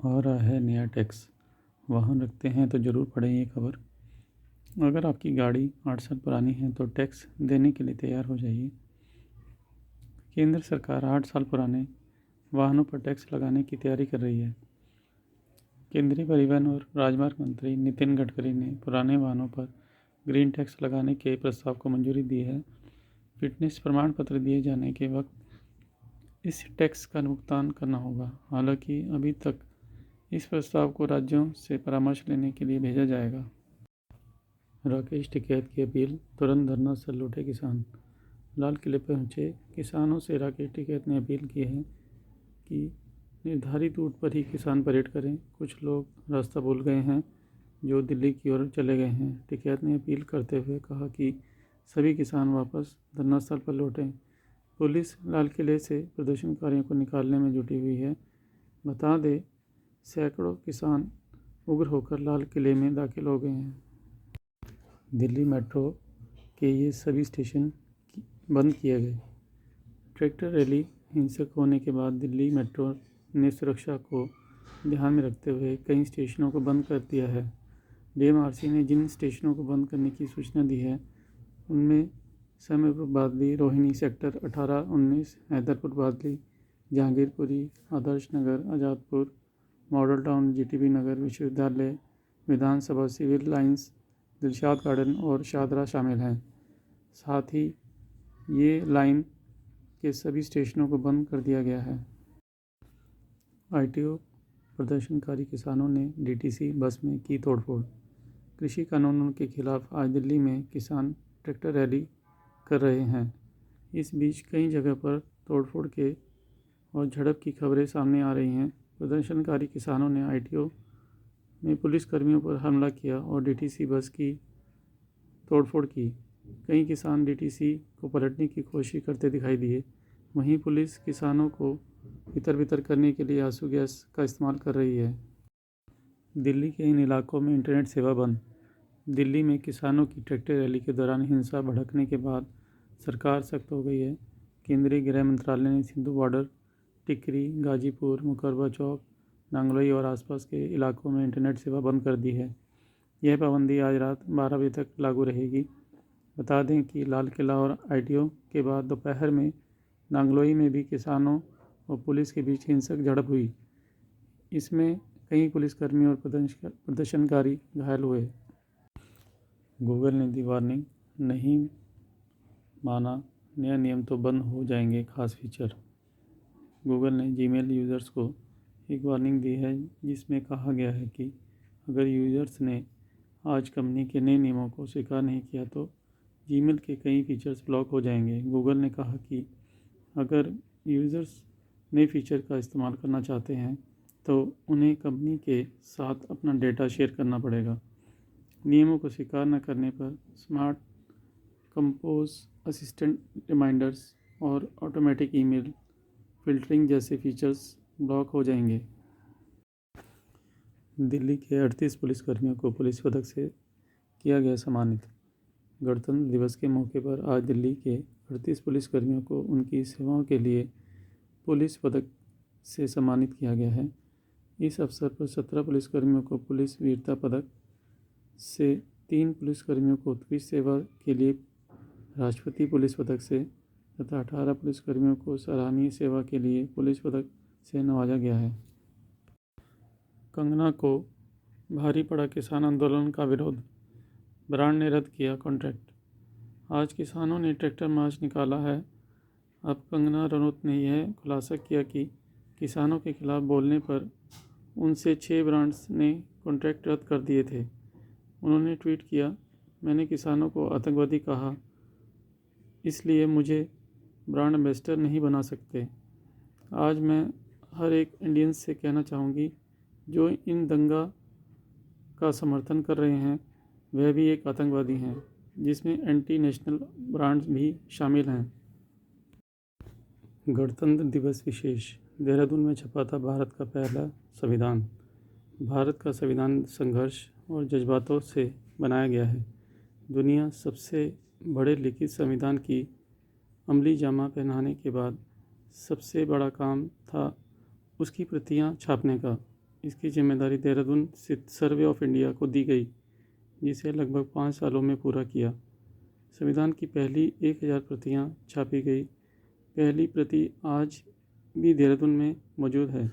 आ रहा है नया टैक्स। वाहन रखते हैं तो ज़रूर पढ़ें ये खबर। अगर आपकी गाड़ी 8 साल पुरानी है तो टैक्स देने के लिए तैयार हो जाइए। केंद्र सरकार 8 साल पुराने वाहनों पर टैक्स लगाने की तैयारी कर रही है। केंद्रीय परिवहन और राजमार्ग मंत्री नितिन गडकरी ने पुराने वाहनों पर ग्रीन टैक्स लगाने के प्रस्ताव को मंजूरी दी है। फिटनेस प्रमाण पत्र दिए जाने के वक्त इस टैक्स का भुगतान करना होगा। हालांकि अभी तक इस प्रस्ताव को राज्यों से परामर्श लेने के लिए भेजा जाएगा। राकेश टिकैत की अपील, तुरंत धरना से लौटे किसान। लाल किले पहुंचे किसानों से राकेश टिकैत ने अपील की है कि निर्धारित रूट पर ही किसान परेड करें। कुछ लोग रास्ता भूल गए हैं जो दिल्ली की ओर चले गए हैं। टिकैत ने अपील करते हुए कहा कि सभी किसान वापस धरना स्थल पर लौटें। पुलिस लाल किले से प्रदर्शनकारियों को निकालने में जुटी हुई है। बता दें, सैकड़ों किसान उग्र होकर लाल किले में दाखिल हो गए हैं। दिल्ली मेट्रो के ये सभी स्टेशन बंद किए गए। ट्रैक्टर रैली हिंसक होने के बाद दिल्ली मेट्रो ने सुरक्षा को ध्यान में रखते हुए कई स्टेशनों को बंद कर दिया है। डीएमआरसी ने जिन स्टेशनों को बंद करने की सूचना दी है उनमें समयपुर बादली, रोहिणी सेक्टर 18-19, हैदरपुर बादली, Jahangirpuri, Adarsh Nagar, Azadpur, model town, GTB नगर, विश्वविद्यालय, विधानसभा, सिविल लाइंस, दिलशाद गार्डन और शादरा शामिल हैं। साथ ही ये लाइन के सभी स्टेशनों को बंद कर दिया गया है। आईटीओ प्रदर्शनकारी किसानों ने डीटीसी बस में की तोड़फोड़। कृषि कानूनों के खिलाफ आज दिल्ली में किसान ट्रैक्टर रैली कर रहे हैं। इस बीच कई जगह पर तोड़फोड़ के और झड़प की खबरें सामने आ रही हैं। प्रदर्शनकारी किसानों ने आईटीओ में पुलिसकर्मियों पर हमला किया और डीटीसी बस की तोड़फोड़ की। कई किसान डीटीसी को पलटने की कोशिश करते दिखाई दिए। वहीं पुलिस किसानों को तितर-बितर करने के लिए आंसू गैस का इस्तेमाल कर रही है। दिल्ली के इन इलाकों में इंटरनेट सेवा बंद। दिल्ली में किसानों की ट्रैक्टर रैली के दौरान हिंसा भड़कने के बाद सरकार सख्त हो गई है। केंद्रीय गृह मंत्रालय ने सिंधु बॉर्डर, टिकरी, गाजीपुर, मुकरबा चौक, नांगलोई और आसपास के इलाकों में इंटरनेट सेवा बंद कर दी है। यह पाबंदी आज रात 12 बजे तक लागू रहेगी। बता दें कि लाल किला और आईटीओ के बाद दोपहर में नांगलोई में भी किसानों और पुलिस के बीच हिंसक झड़प हुई। इसमें कई पुलिसकर्मी और प्रदर्शनकारी घायल हुए। गूगल ने दी वार्निंग, नहीं माना नया नियम तो बंद हो जाएंगे खास फीचर। गूगल ने जीमेल यूज़र्स को एक वार्निंग दी है जिसमें कहा गया है कि अगर यूज़र्स ने आज कंपनी के नए नियमों को स्वीकार नहीं किया तो जीमेल के कई फीचर्स ब्लॉक हो जाएंगे। गूगल ने कहा कि अगर यूज़र्स नए फीचर का इस्तेमाल करना चाहते हैं तो उन्हें कंपनी के साथ अपना डेटा शेयर करना पड़ेगा। नियमों को स्वीकार न करने पर स्मार्ट कंपोज, असिस्टेंट रिमाइंडर्स और ऑटोमेटिक ईमेल फ़िल्टरिंग जैसे फीचर्स ब्लॉक हो जाएंगे। दिल्ली के 38 पुलिसकर्मियों को पुलिस पदक से किया गया सम्मानित। गणतंत्र दिवस के मौके पर आज दिल्ली के 38 पुलिसकर्मियों को उनकी सेवाओं के लिए पुलिस पदक से सम्मानित किया गया है। इस अवसर पर 17 पुलिसकर्मियों को पुलिस वीरता पदक से, 3 पुलिसकर्मियों को उत्कृष्ट सेवा के लिए राष्ट्रपति पुलिस पदक से तथा 18 पुलिसकर्मियों को सराहनीय सेवा के लिए पुलिस पदक से नवाजा गया है। कंगना को भारी पड़ा किसान आंदोलन का विरोध, ब्रांड ने रद्द किया कॉन्ट्रैक्ट। आज किसानों ने ट्रैक्टर मार्च निकाला है। अब कंगना रनौत ने यह खुलासा किया कि किसानों के खिलाफ बोलने पर उनसे 6 ब्रांड्स ने कॉन्ट्रैक्ट रद्द कर दिए थे। उन्होंने ट्वीट किया, मैंने किसानों को आतंकवादी कहा, इसलिए मुझे ब्रांड एम्बेसडर नहीं बना सकते। आज मैं हर एक इंडियन से कहना चाहूँगी जो इन दंगा का समर्थन कर रहे हैं वह भी एक आतंकवादी हैं, जिसमें एंटी नेशनल ब्रांड्स भी शामिल हैं। गणतंत्र दिवस विशेष, देहरादून में छपा था भारत का पहला संविधान। भारत का संविधान संघर्ष और जज्बातों से बनाया गया है। दुनिया सबसे बड़े लिखित संविधान की अमली जामा पहनाने के बाद सबसे बड़ा काम था उसकी प्रतियां छापने का। इसकी जिम्मेदारी देहरादून स्थित सर्वे ऑफ इंडिया को दी गई, जिसे लगभग 5 सालों में पूरा किया। संविधान की पहली 1000 प्रतियां छापी गई। पहली प्रति आज भी देहरादून में मौजूद है।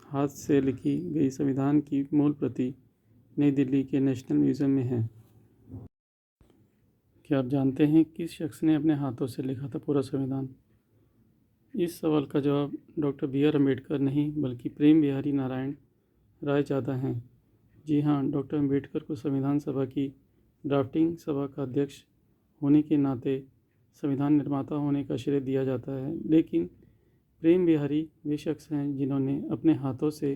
हाथ से लिखी गई संविधान की मूल प्रति नई दिल्ली के नेशनल म्यूजियम में है। क्या आप जानते हैं किस शख्स ने अपने हाथों से लिखा था पूरा संविधान? इस सवाल का जवाब डॉक्टर बी.आर. अम्बेडकर नहीं बल्कि प्रेम बिहारी नारायण राय चाहता हैं। जी हाँ, डॉक्टर अम्बेडकर को संविधान सभा की ड्राफ्टिंग सभा का अध्यक्ष होने के नाते संविधान निर्माता होने का श्रेय दिया जाता है, लेकिन प्रेम बिहारी वे शख्स हैं जिन्होंने अपने हाथों से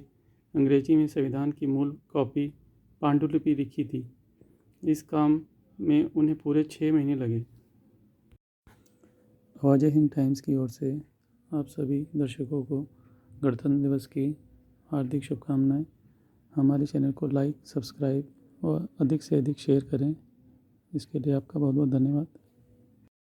अंग्रेजी में संविधान की मूल कॉपी पांडुलिपि लिखी थी। इस काम में उन्हें पूरे 6 महीने लगे। आवाज़ हिंद टाइम्स की ओर से आप सभी दर्शकों को गणतंत्र दिवस की हार्दिक शुभकामनाएं। हमारे चैनल को लाइक, सब्सक्राइब और अधिक से अधिक शेयर करें। इसके लिए आपका बहुत बहुत धन्यवाद।